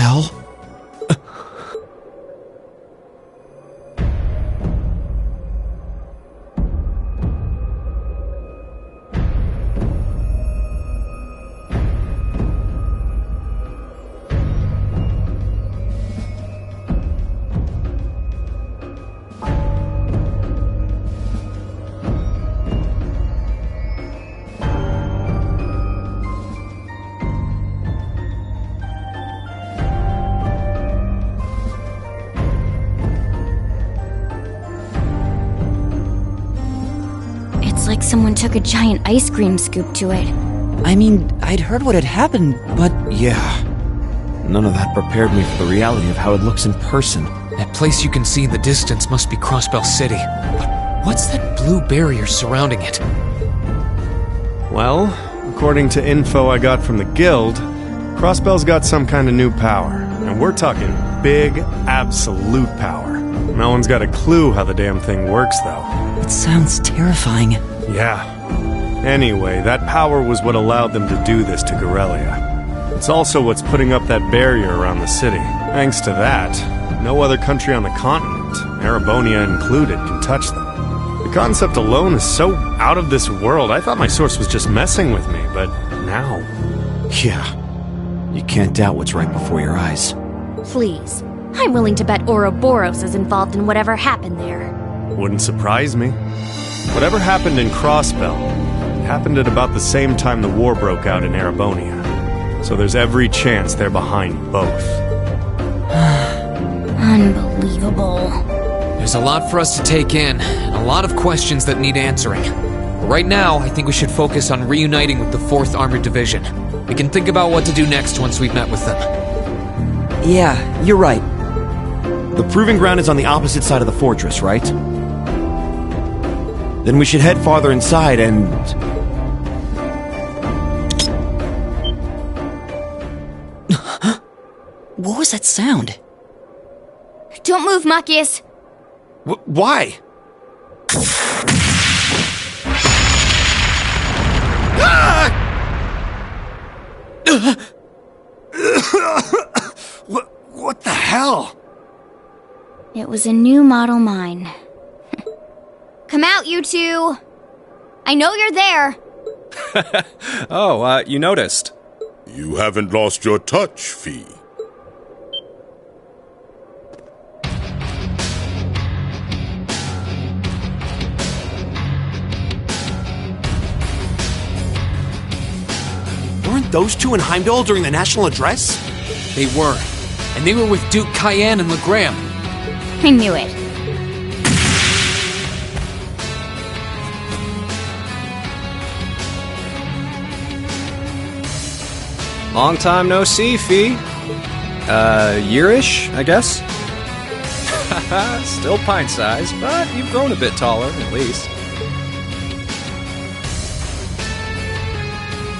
hell? It's like someone took a giant ice cream scoop to it. I mean, I'd heard what had happened, but yeah. None of that prepared me for the reality of how it looks in person. That place you can see in the distance must be Crossbell City. But what's that blue barrier surrounding it? Well, according to info I got from the guild, Crossbell's got some kind of new power. And we're talking big, absolute power. No one's got a clue how the damn thing works, though. It sounds terrifying. Yeah. Anyway, that power was what allowed them to do this to Gorelia. It's also what's putting up that barrier around the city. Thanks to that, no other country on the continent, Erebonia included, can touch them. The concept alone is so out of this world, I thought my source was just messing with me, but now... Yeah. You can't doubt what's right before your eyes. Please. I'm willing to bet Ouroboros is involved in whatever happened there. Wouldn't surprise me. Whatever happened in Crossbell happened at about the same time the war broke out in Erebonia. So there's every chance they're behind both. Unbelievable. There's a lot for us to take in, and a lot of questions that need answering. But right now, I think we should focus on reuniting with the 4th Armored Division. We can think about what to do next once we've met with them. Yeah, you're right. The proving ground is on the opposite side of the fortress, right? Then we should head farther inside and... What was that sound? Don't move, Machias. Why? What the hell? It was a new model mine. Come out, you two! I know you're there! Oh, you noticed. You haven't lost your touch, Fee. Weren't those two in Heimdall during the national address? They were. And they were with Duke Cayenne and Legram. I knew it. Long time no see, Fee. Yearish, I guess? Still pint-sized, but you've grown a bit taller, at least.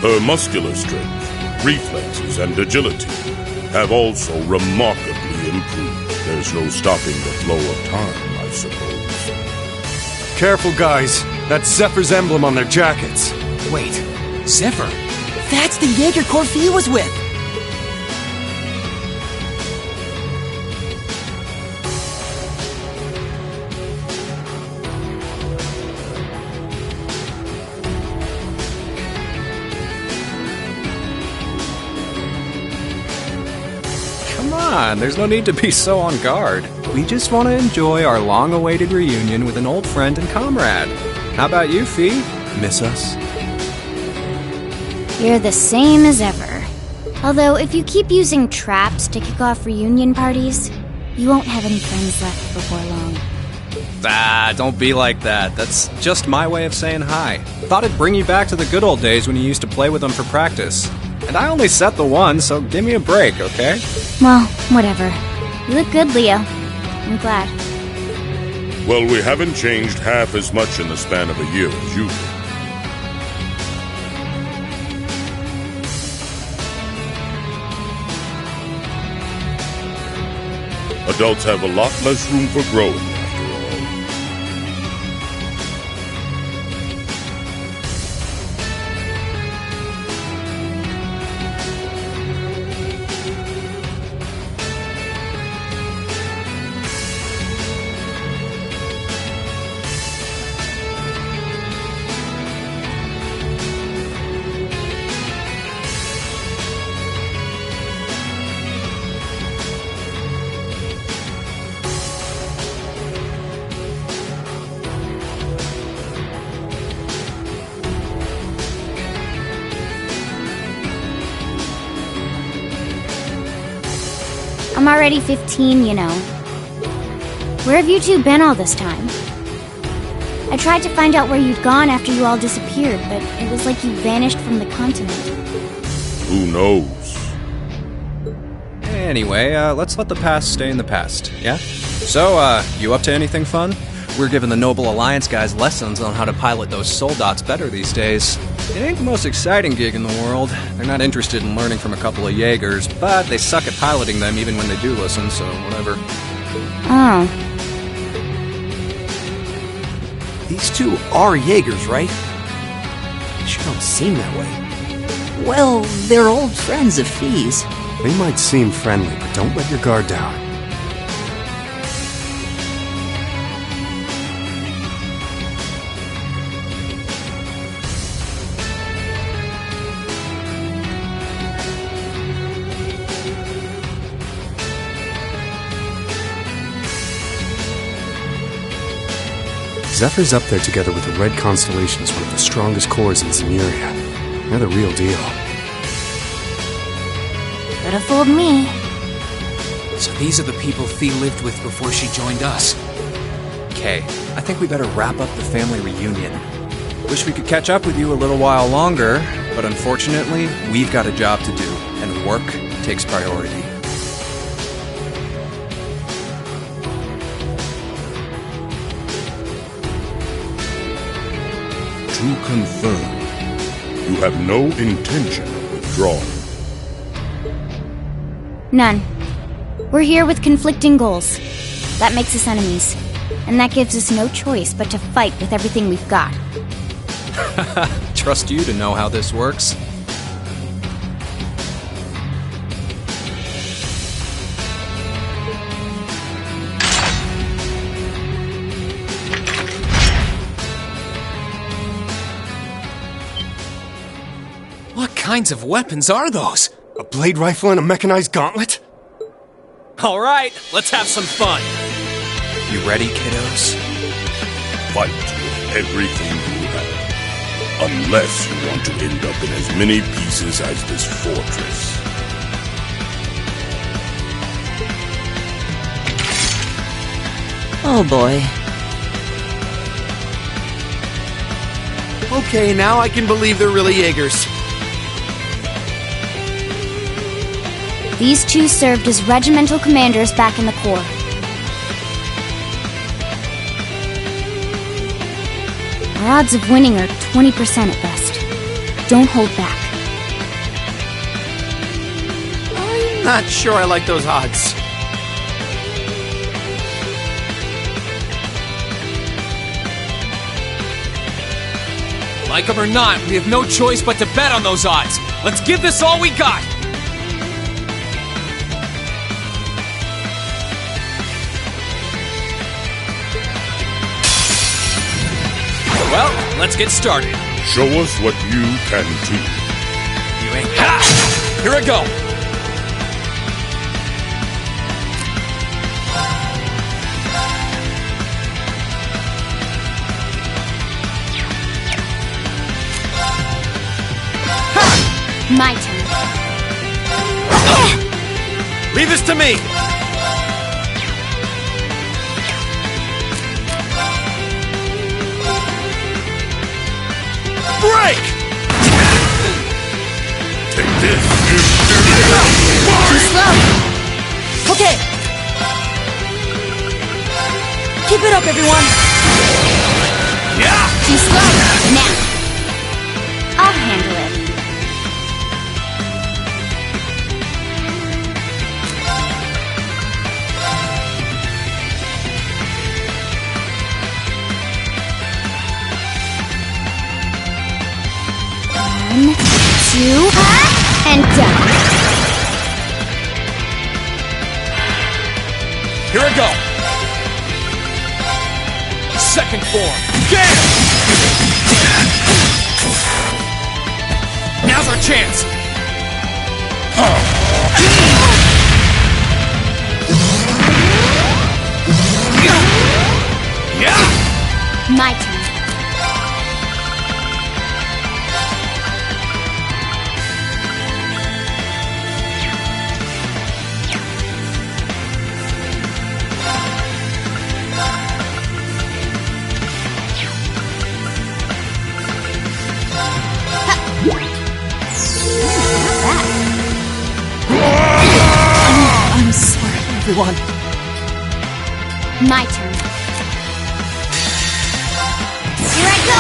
Her muscular strength, reflexes, and agility have also remarkably improved. There's no stopping the flow of time, I suppose. Careful, guys. That's Zephyr's emblem on their jackets. Wait, Zephyr? That's the Jaeger Corfee was with! Come on, there's no need to be so on guard. We just want to enjoy our long-awaited reunion with an old friend and comrade. How about you, Fee? Miss us? You're the same as ever. Although, if you keep using traps to kick off reunion parties, you won't have any friends left before long. Ah, don't be like that. That's just my way of saying hi. Thought it'd bring you back to the good old days when you used to play with them for practice. And I only set the one, so give me a break, okay? Well, whatever. You look good, Leo. I'm glad. Well, we haven't changed half as much in the span of a year as you did. Adults have a lot less room for growing, after all. I'm already 15, you know. Where have you two been all this time? I tried to find out where you'd gone after you all disappeared, but it was like you vanished from the continent. Who knows? Anyway, let's let the past stay in the past, yeah? So, you up to anything fun? We're giving the Noble Alliance guys lessons on how to pilot those soldots better these days. It ain't the most exciting gig in the world. They're not interested in learning from a couple of Jaegers, but they suck at piloting them even when they do listen, so whatever. Oh. These two are Jaegers, right? They sure don't seem that way. Well, they're old friends of Fee's. They might seem friendly, but don't let your guard down. Zephyr's up there together with the Red Constellation as one of the strongest cores in Zemuria. They're the real deal. Could have fooled me. So these are the people Fee lived with before she joined us. Okay, I think we better wrap up the family reunion. Wish we could catch up with you a little while longer, but unfortunately, we've got a job to do, and work takes priority. To confirm, you have no intention of withdrawing. None. We're here with conflicting goals. That makes us enemies. And that gives us no choice but to fight with everything we've got. Trust you to know how this works. What kinds of weapons are those? A blade rifle and a mechanized gauntlet? All right, let's have some fun. You ready, kiddos? Fight with everything you have. Unless you want to end up in as many pieces as this fortress. Oh boy. Okay, now I can believe they're really Jaegers. These two served as regimental commanders back in the Corps. Our odds of winning are 20% at best. Don't hold back. I'm not sure I like those odds. Like them or not, we have no choice but to bet on those odds. Let's give this all we got. Well, let's get started. Show us what you can do. You ain't... Ha! Here I go. My turn. Leave this to me! Break! Take this! Too slow. Okay. Keep it up, everyone. Yeah! Too slow. Now. I'll handle it. One, two, and done. Here I go. Second form. Get it! Now's our chance. Yeah! My turn. everyone. My turn. Here I go!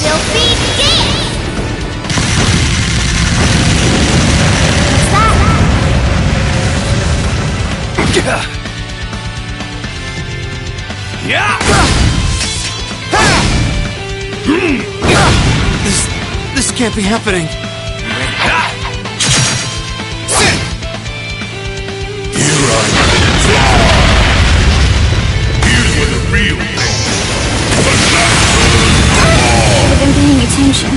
Filthy dance! What's that? This can't be happening. Here's where the real thing. Should have been paying attention.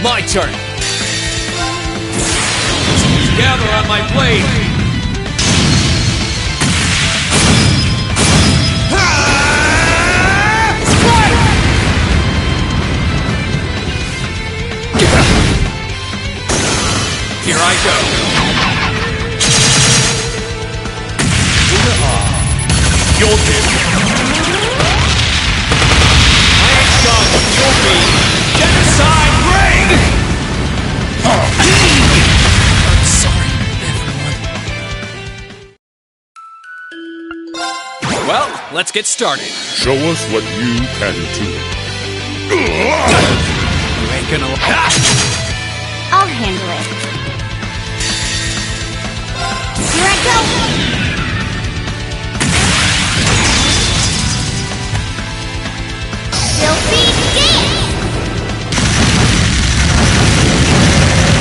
My turn. Gather on my blade. Here I go. You'll do. I ain't done. You'll be. Genocide ring! I'm sorry, everyone. Well, let's get started. Show us what you can do. You ain't gonna... I'll handle it. Here I go! Filthy dance!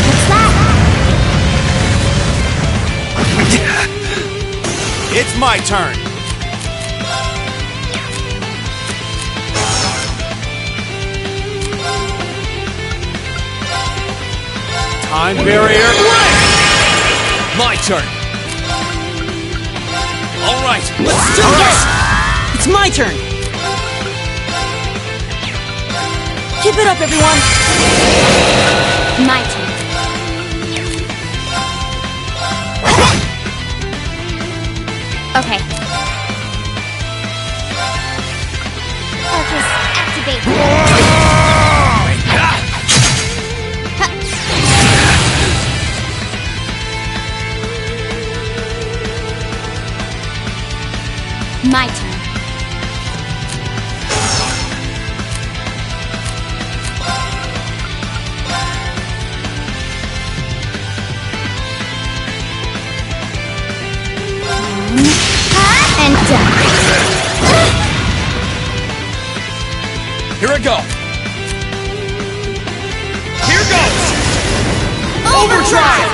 What's that? It's my turn. Time barrier. My turn. All right, let's do this. It's my turn. Keep it up, everyone. My turn. Okay. Focus, activate. My turn. And done. Here I go. Here goes. Overdrive!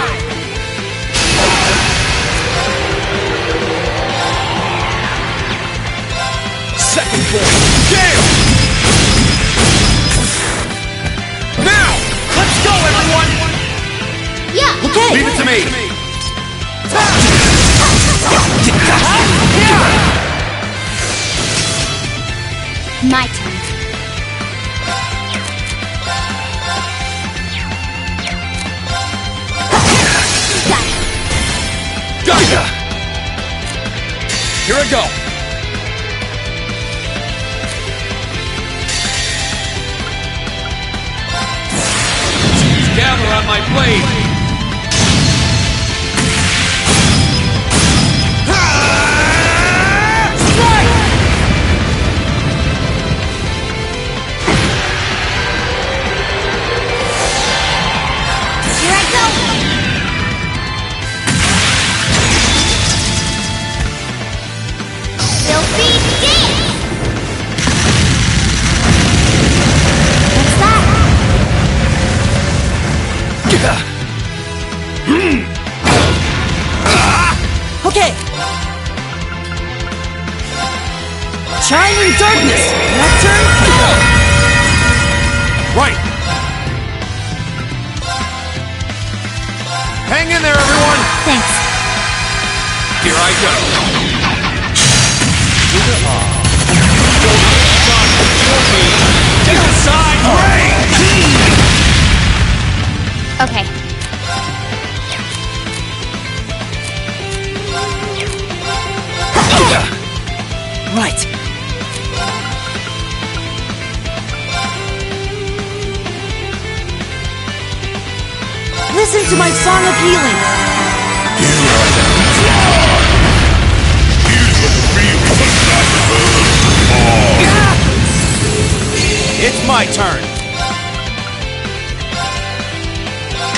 Second floor. Gale! Now! Let's go, everyone! Yeah! Okay. Leave it to me. My turn. Got it. Gotcha! Here I go. Gather on my blade. Here I go. Filthy dance! What's that? Okay. Shining darkness. Nocturne. Right. Hang in there, everyone. Thanks. Here I go. Genocide ring! Okay. Right. Listen to my song of healing. It's my turn.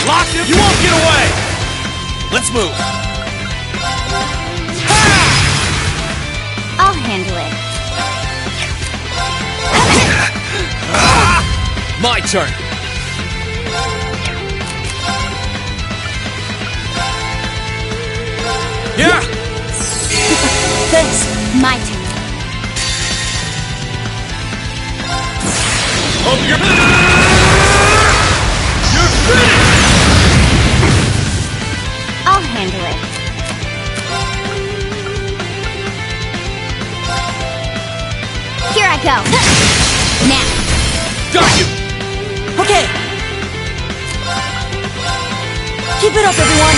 Lock him! You won't get away! Let's move. I'll handle it. My turn. Yeah! Thanks. My turn. Oh, you're finished! I'll handle it. Here I go. Now. Got you! Okay. Keep it up, everyone.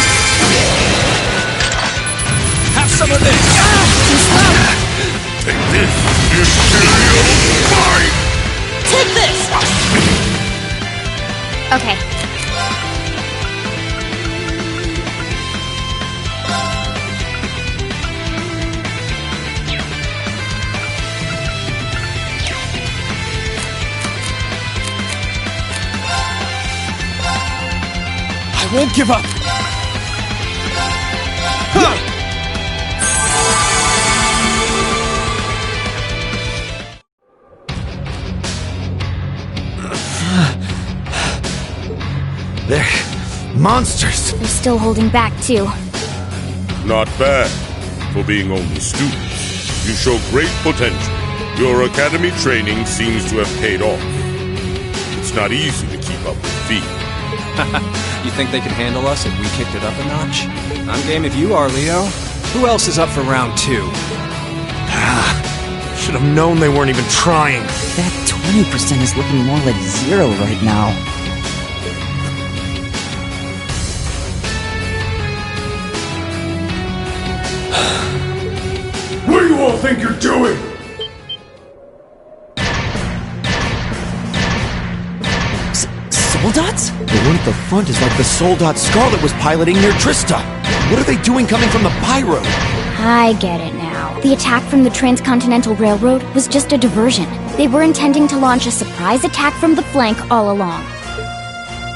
Have some of this! Take this, Imperial Fight! Take this. Okay. I won't give up! Huh. They're monsters! They're still holding back, too. Not bad. For being only students, you show great potential. Your academy training seems to have paid off. It's not easy to keep up with Fee. You think they could handle us if we kicked it up a notch? I'm game if you are, Leo. Who else is up for round 2? Should have known they weren't even trying. That 20% is looking more like 0 right now. What do you all think you're doing? Soldats? The one at the front is like the Soldat Scarlet was piloting near Trista. What are they doing coming from the Pyro? I get it now. The attack from the Transcontinental Railroad was just a diversion. They were intending to launch a surprise attack from the flank all along.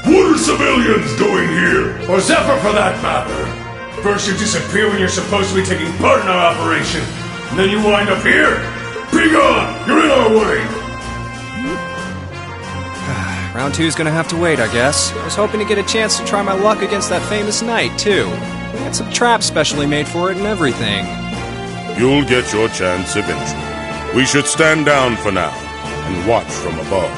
What are civilians doing here? Or Zephyr for that matter? First you disappear when you're supposed to be taking part in our operation, and then you wind up here? Be gone! You're in our way! Round 2's gonna have to wait, I guess. I was hoping to get a chance to try my luck against that famous knight, too. We had some traps specially made for it and everything. You'll get your chance eventually. We should stand down for now, and watch from above.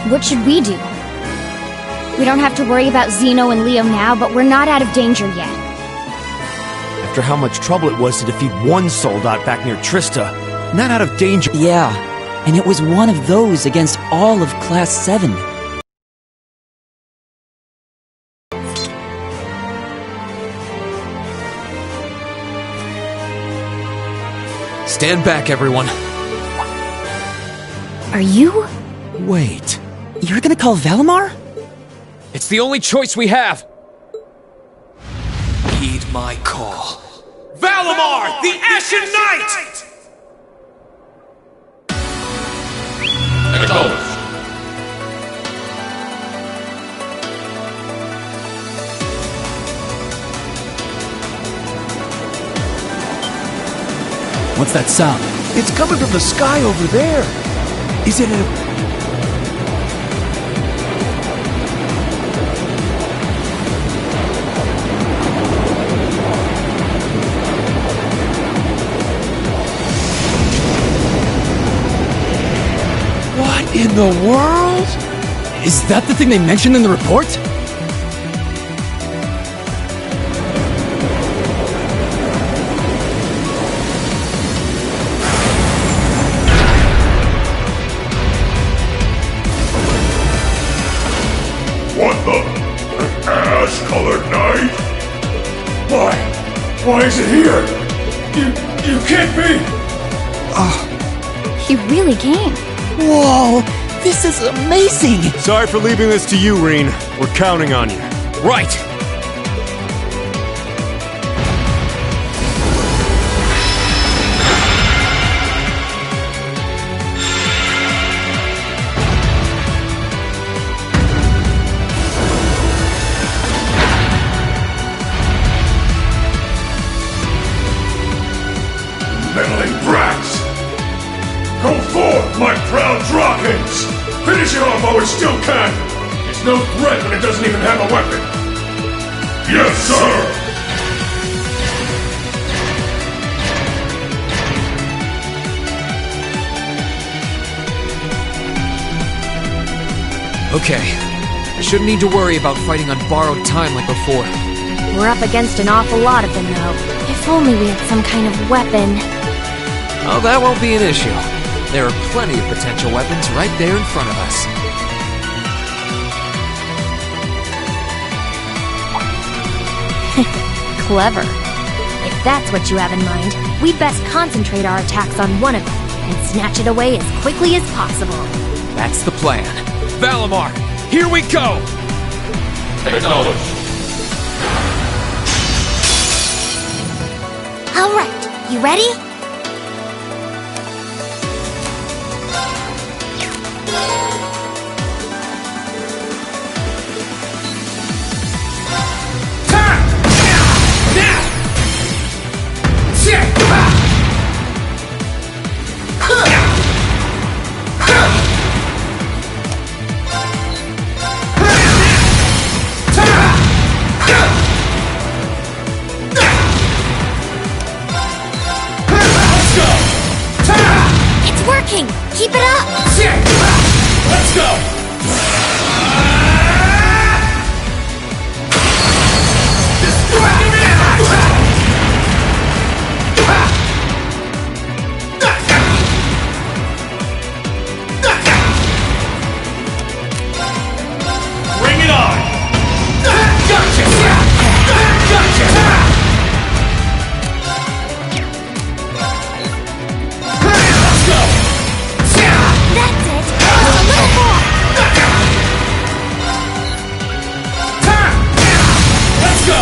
What should we do? We don't have to worry about Zeno and Leo now, but we're not out of danger yet. After how much trouble it was to defeat one Soldat back near Trista, not out of danger. Yeah, and it was one of those against all of Class 7. Stand back, everyone. Are you? Wait. You're gonna call Valimar? It's the only choice we have. Heed my call. Valimar, the Ashen Knight! Acknowledged. What's that sound? It's coming from the sky over there. Is it a... What in the world? Is that the thing they mentioned in the report? What the? An ash-colored knight? Why, Why is it here? You can't be! He really came. Whoa! This is amazing! Sorry for leaving this to you, Reen. We're counting on you. Right! Meddling brats! Go forth, my proud Drawkins! Finish it off while we still can! It's no threat when it doesn't even have a weapon! Yes, sir! Okay. I shouldn't need to worry about fighting on borrowed time like before. We're up against an awful lot of them, though. If only we had some kind of weapon. Oh, that won't be an issue. There are plenty of potential weapons right there in front of us. Clever. If that's what you have in mind, we'd best concentrate our attacks on one of them and snatch it away as quickly as possible. That's the plan. Valimar, here we go! Acknowledged. All right, you ready? Keep it up! Let's go! Bring it on! Gotcha! Gotcha! Let's go! That's it! A little more! Let's go!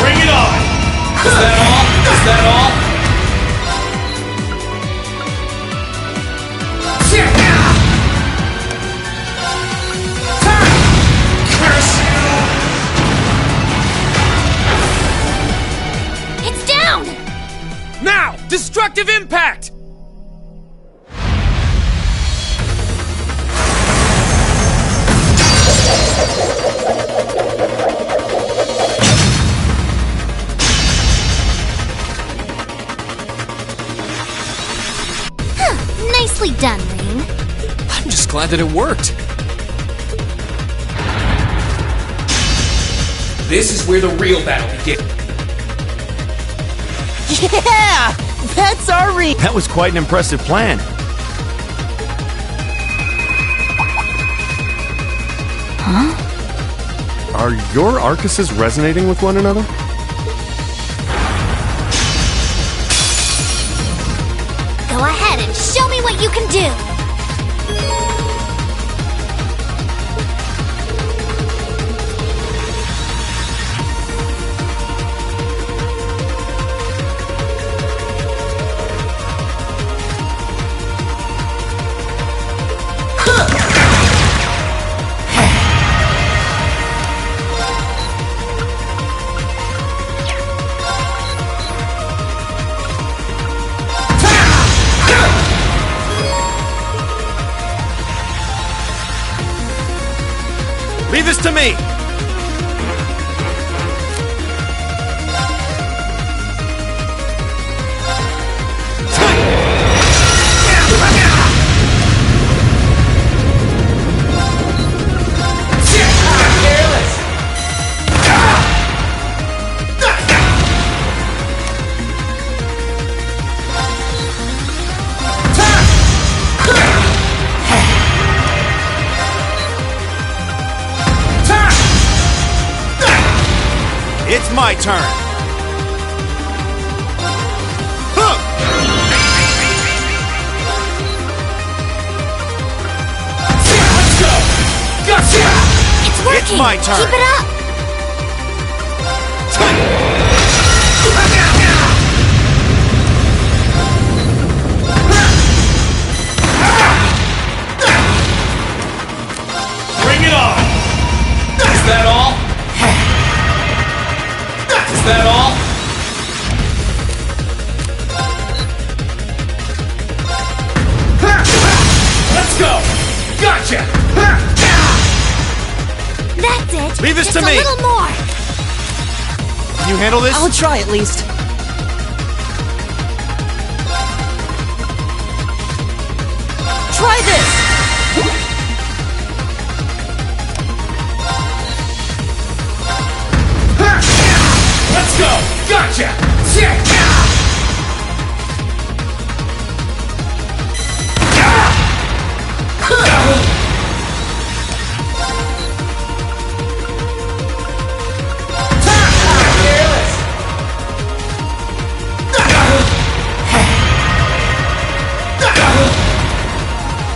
Bring it on! Is that all? Is that all? It's down! Now! Destructive impact! Nicely done, Rain. I'm just glad that it worked. This is where the real battle begins. Yeah! That's our ring! That was quite an impressive plan. Are your Arcuses resonating with one another? Go ahead and show me what you can do! Leave this to me! my turn. Let's go! Gotcha! It's working! It's my turn. Keep it up! Bring it on! Is that all? Is that all? Let's go! Gotcha! That's it! Leave this Just to me. a little more! Can you handle this? I'll try at least. Try this! Let's go! Gotcha!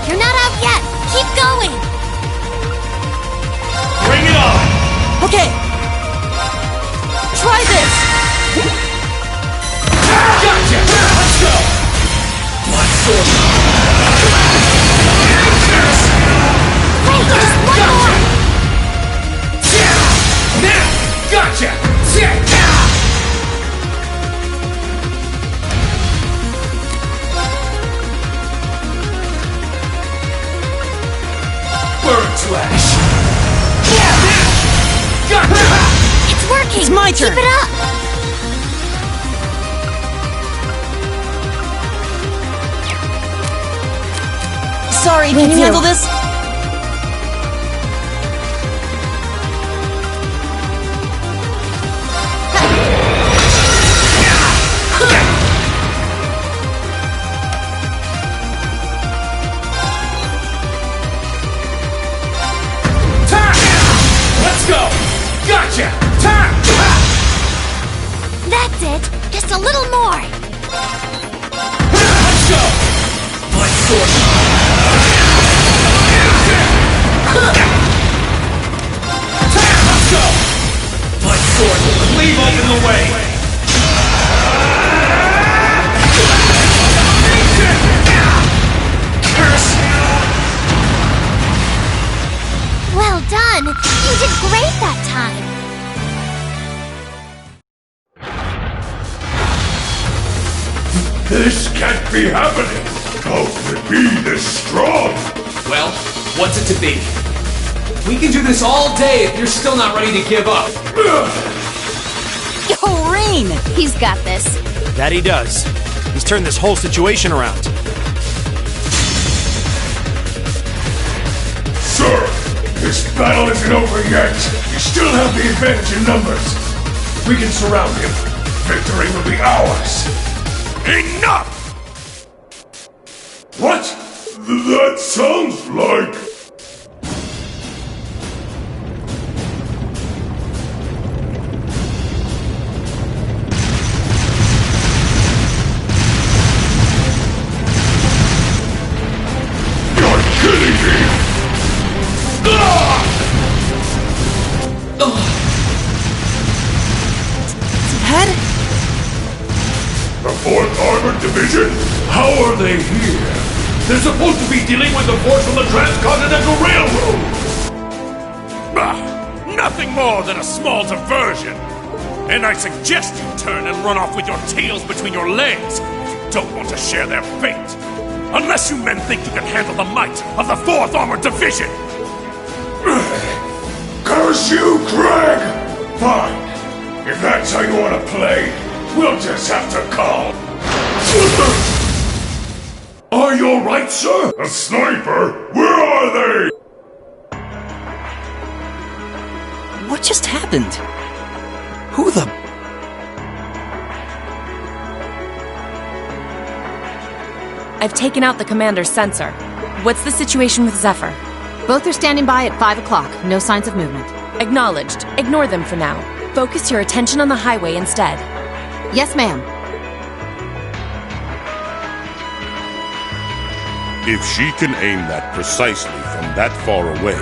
You're not out yet! Keep going! Bring it on! Okay! Try this! Gotcha! Let's go! Blood sword! Wait, just one more! Now! Gotcha! Burn to ash! Gotcha! It's working! It's my turn. Keep it up! Sorry, can you handle this? Let's go! Gotcha! That's it! Just a little more! Let's go! Blood sword! Let's go! Blood sword! Leave open the way! Curse! Well done! You did great that time! This can't be happening! How can it be this strong? Well, what's it to be? We can do this all day if you're still not ready to give up. Yo, Rain! He's got this. That he does. He's turned this whole situation around. Sir, this battle isn't over yet. We still have the advantage in numbers. We can surround him. Victory will be ours. Enough! What? That sounds like... You're kidding me! Head? The 4th Armored Division? How are they here? They're supposed to be dealing with the force from the Transcontinental Railroad! Nothing more than a small diversion. And I suggest you turn and run off with your tails between your legs if you don't want to share their fate. Unless you men think you can handle the might of the 4th Armored Division. Curse you, Craig! Fine. If that's how you want to play, we'll just have to call. Are you alright, sir? A sniper? Where are they? What just happened? Who the... I've taken out the commander's sensor. What's the situation with Zephyr? Both are standing by at 5 o'clock. No signs of movement. Acknowledged. Ignore them for now. Focus your attention on the highway instead. Yes, ma'am. If she can aim that precisely from that far away,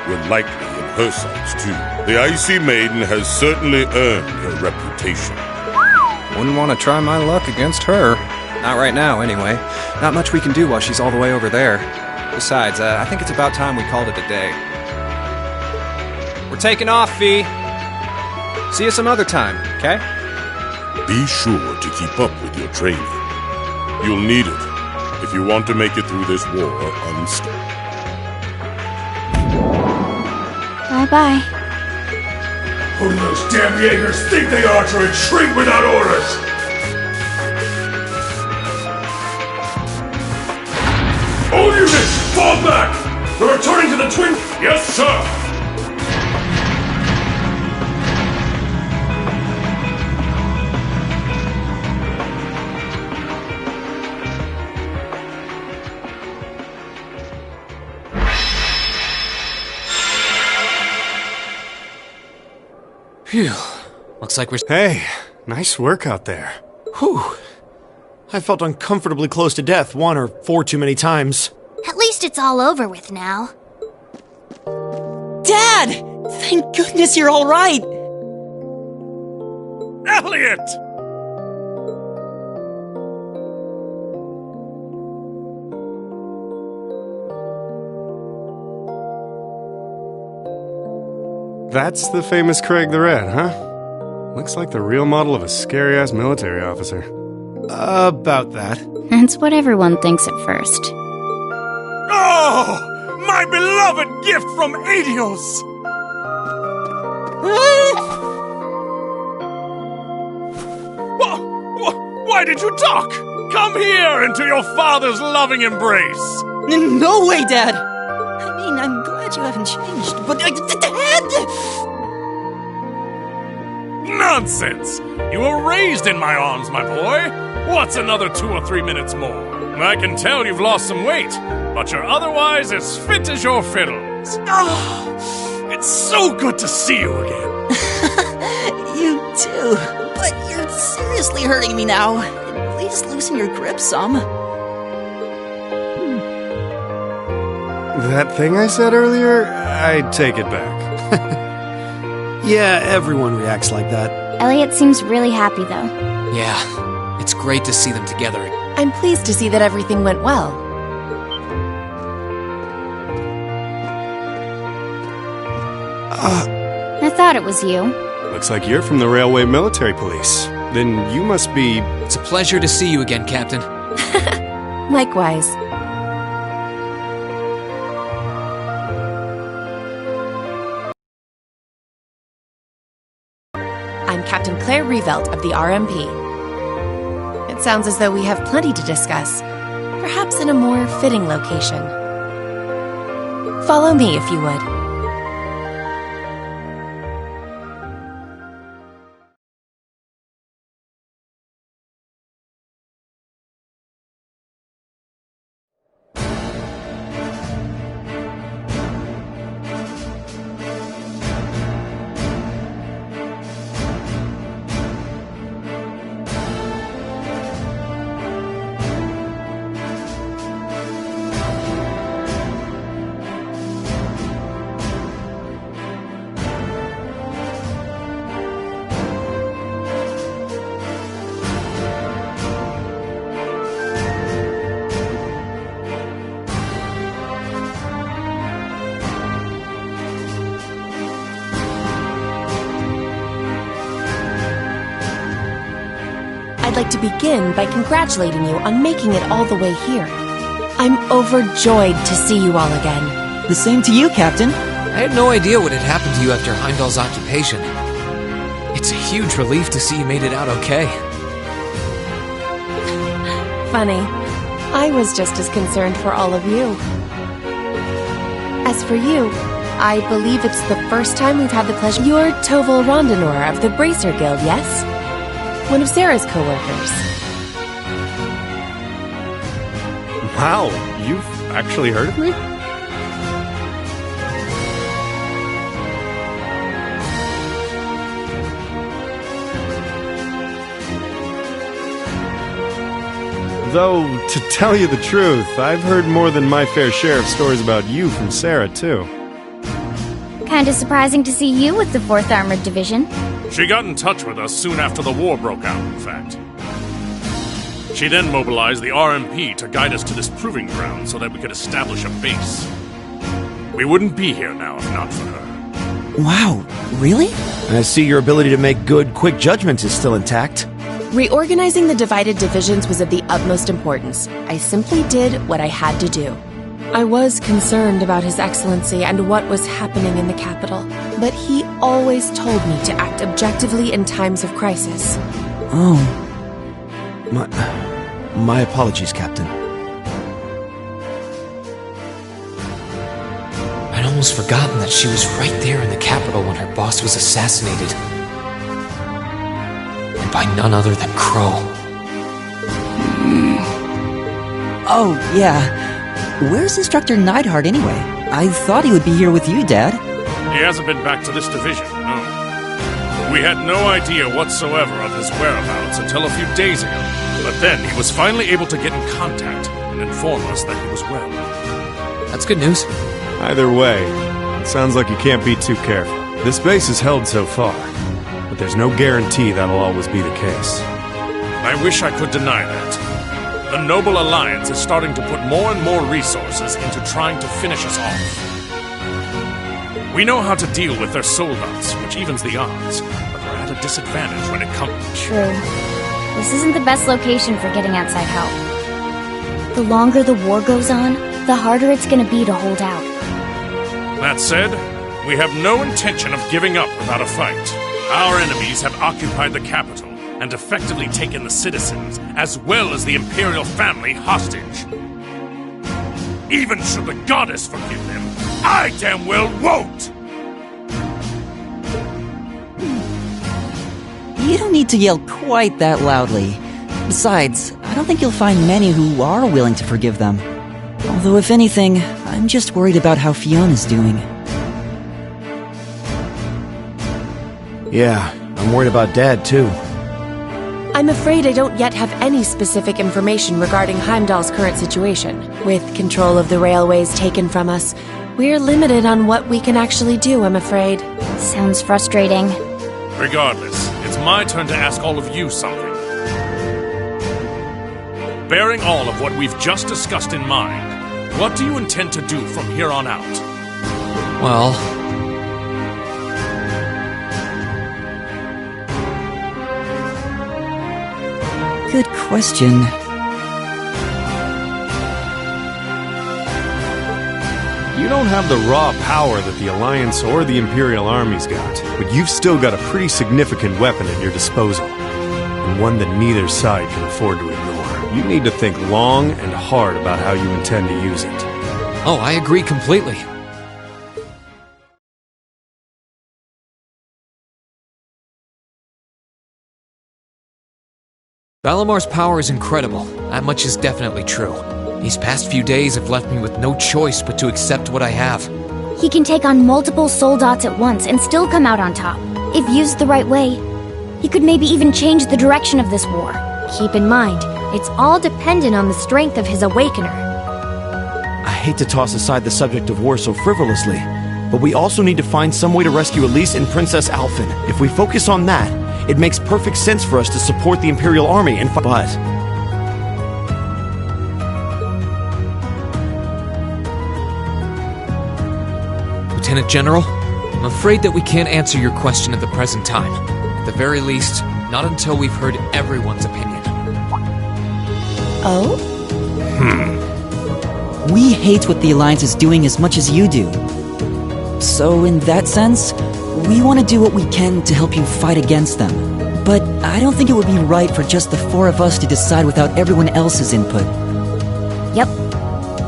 we're likely in her sights too. The Icy Maiden has certainly earned her reputation. Wouldn't want to try my luck against her. Not right now, anyway. Not much we can do while she's all the way over there. Besides, I think it's about time we called it a day. We're taking off, Fee. See you some other time, okay? Be sure to keep up with your training. You'll need it if you want to make it through this war unscathed. Bye-bye. Who do those damn Jaegers think they are to retreat without orders? All units, fall back! We're returning to the twin... Yes, sir! Phew. Looks like we're... Hey, nice work out there. Whew. I felt uncomfortably close to death 1 or 4 too many times. At least it's all over with now. Dad! Thank goodness you're all right! Elliot! That's the famous Craig the Red, huh? Looks like the real model of a scary-ass military officer. About that. That's what everyone thinks at first. Oh! My beloved gift from Adios! Why did you duck? Come here into your father's loving embrace! No way, Dad! I mean, I'm glad you haven't changed, but Dad! Nonsense! You were raised in my arms, my boy. What's another 2 or 3 minutes more? I can tell you've lost some weight, but you're otherwise as fit as your fiddles. Oh, it's so good to see you again. You too, but you're seriously hurting me now. Please loosen your grip some. That thing I said earlier, I take it back. Yeah, everyone reacts like that. Elliot seems really happy, though. Yeah, it's great to see them together. I'm pleased to see that everything went well. I thought it was you. Looks like you're from the Railway Military Police. Then you must be... It's a pleasure to see you again, Captain. Likewise. I'm Captain Claire Revelt of the RMP. It sounds as though we have plenty to discuss, perhaps in a more fitting location. Follow me if you would. I'd like to begin by congratulating you on making it all the way here. I'm overjoyed to see you all again. The same to you, Captain. I had no idea what had happened to you after Heimdall's occupation. It's a huge relief to see you made it out okay. Funny. I was just as concerned for all of you. As for you, I believe it's the first time we've had the pleasure... You're Toval Rondonor of the Bracer Guild, yes? One of Sarah's co-workers. Wow, you've actually heard of me? Though, to tell you the truth, I've heard more than my fair share of stories about you from Sarah, too. Kinda surprising to see you with the 4th Armored Division. She got in touch with us soon after the war broke out, in fact. She then mobilized the RMP to guide us to this proving ground so that we could establish a base. We wouldn't be here now if not for her. Wow, really? I see your ability to make good, quick judgments is still intact. Reorganizing the divided divisions was of the utmost importance. I simply did what I had to do. I was concerned about His Excellency and what was happening in the capital, but he always told me to act objectively in times of crisis. Oh. My apologies, Captain. I'd almost forgotten that she was right there in the capital when her boss was assassinated. And by none other than Crow. Oh, yeah. Where's Instructor Neidhart anyway? I thought he would be here with you, Dad. He hasn't been back to this division, no. We had no idea whatsoever of his whereabouts until a few days ago. But then he was finally able to get in contact and inform us that he was well. That's good news. Either way, it sounds like you can't be too careful. This base is held so far, but there's no guarantee that'll always be the case. I wish I could deny that. The Noble Alliance is starting to put more and more resources into trying to finish us off. We know how to deal with their soldiers, which evens the odds, but we're at a disadvantage when it comes... True. This isn't the best location for getting outside help. The longer the war goes on, the harder it's gonna be to hold out. That said, we have no intention of giving up without a fight. Our enemies have occupied the capital and effectively taken the citizens, as well as the Imperial family, hostage. Even should the goddess forgive them, I damn well won't! You don't need to yell quite that loudly. Besides, I don't think you'll find many who are willing to forgive them. Although, if anything, I'm just worried about how Fiona's doing. Yeah, I'm worried about Dad, too. I'm afraid I don't yet have any specific information regarding Heimdall's current situation. With control of the railways taken from us, we're limited on what we can actually do, I'm afraid. Sounds frustrating. Regardless, it's my turn to ask all of you something. Bearing all of what we've just discussed in mind, what do you intend to do from here on out? Well... Good question. You don't have the raw power that the Alliance or the Imperial armies got, but you've still got a pretty significant weapon at your disposal, and one that neither side can afford to ignore. You need to think long and hard about how you intend to use it. Oh, I agree completely. Valamar's power is incredible. That much is definitely true. These past few days have left me with no choice but to accept what I have. He can take on multiple soul dots at once and still come out on top. If used the right way, he could maybe even change the direction of this war. Keep in mind, it's all dependent on the strength of his Awakener. I hate to toss aside the subject of war so frivolously, but we also need to find some way to rescue Elise and Princess Alphen. If we focus on that, it makes perfect sense for us to support the Imperial Army and but... Lieutenant General, I'm afraid that we can't answer your question at the present time. At the very least, not until we've heard everyone's opinion. Oh? We hate what the Alliance is doing as much as you do. So, in that sense, we want to do what we can to help you fight against them. But I don't think it would be right for just the four of us to decide without everyone else's input. Yep.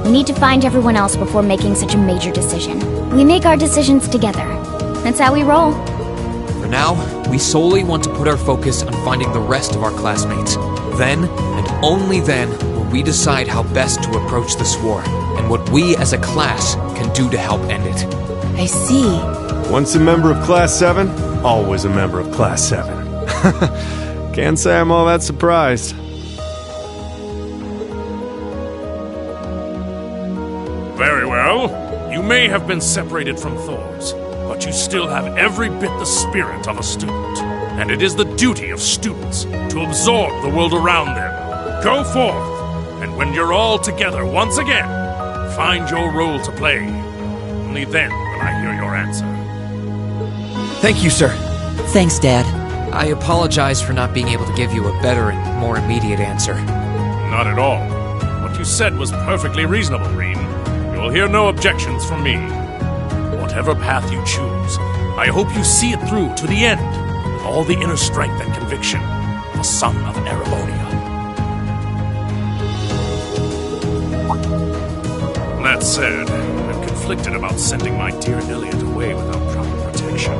We need to find everyone else before making such a major decision. We make our decisions together. That's how we roll. For now, we solely want to put our focus on finding the rest of our classmates. Then, and only then, will we decide how best to approach this war, and what we as a class can do to help end it. I see. Once a member of Class 7, always a member of Class 7. Can't say I'm all that surprised. Very well. You may have been separated from Thors, but you still have every bit the spirit of a student. And it is the duty of students to absorb the world around them. Go forth, and when you're all together once again, find your role to play. Only then will I hear your answer. Thank you, sir. Thanks, Dad. I apologize for not being able to give you a better and more immediate answer. Not at all. What you said was perfectly reasonable, Rean. You'll hear no objections from me. Whatever path you choose, I hope you see it through to the end, with all the inner strength and conviction of a son of Erebonia. That said, I'm conflicted about sending my dear Elliot away without proper protection.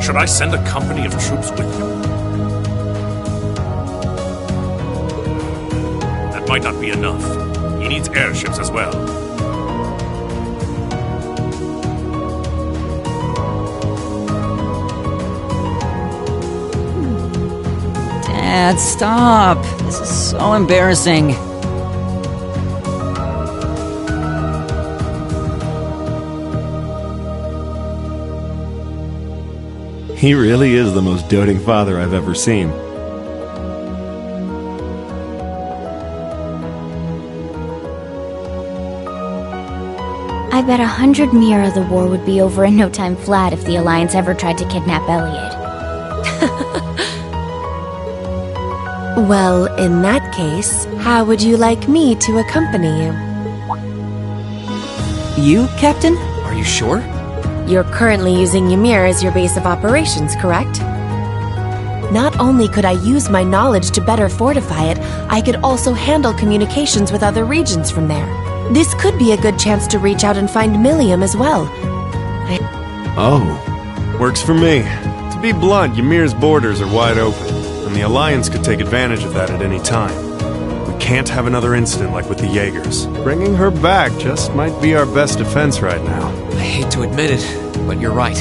Should I send a company of troops with him? That might not be enough. He needs airships as well. Dad, stop. This is so embarrassing. He really is the most doting father I've ever seen. I bet 100 Mira the war would be over in no time flat if the Alliance ever tried to kidnap Elliot. Well, in that case, how would you like me to accompany you? You, Captain? Are you sure? You're currently using Ymir as your base of operations, correct? Not only could I use my knowledge to better fortify it, I could also handle communications with other regions from there. This could be a good chance to reach out and find Millium as well. Oh, works for me. To be blunt, Ymir's borders are wide open, and the Alliance could take advantage of that at any time. We can't have another incident like with the Jaegers. Bringing her back just might be our best defense right now. I hate to admit it, but you're right.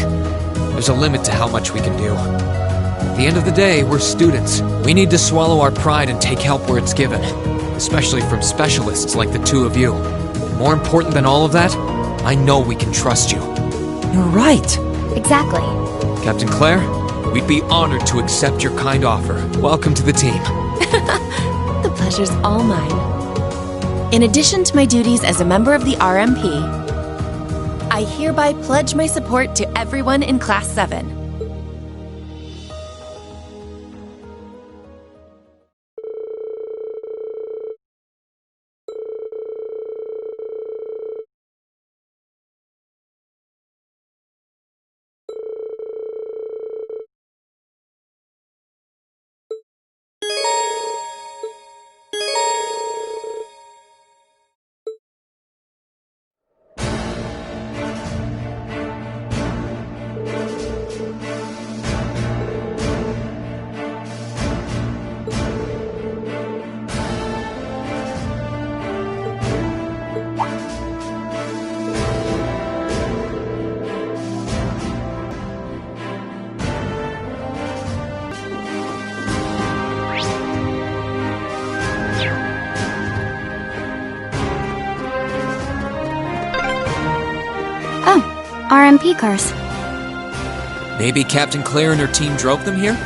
There's a limit to how much we can do. At the end of the day, we're students. We need to swallow our pride and take help where it's given, especially from specialists like the two of you. And more important than all of that, I know we can trust you. You're right. Exactly. Captain Claire, we'd be honored to accept your kind offer. Welcome to the team. The pleasure's all mine. In addition to my duties as a member of the RMP, I hereby pledge my support to everyone in Class 7. RMP cars. Maybe Captain Claire and her team drove them here?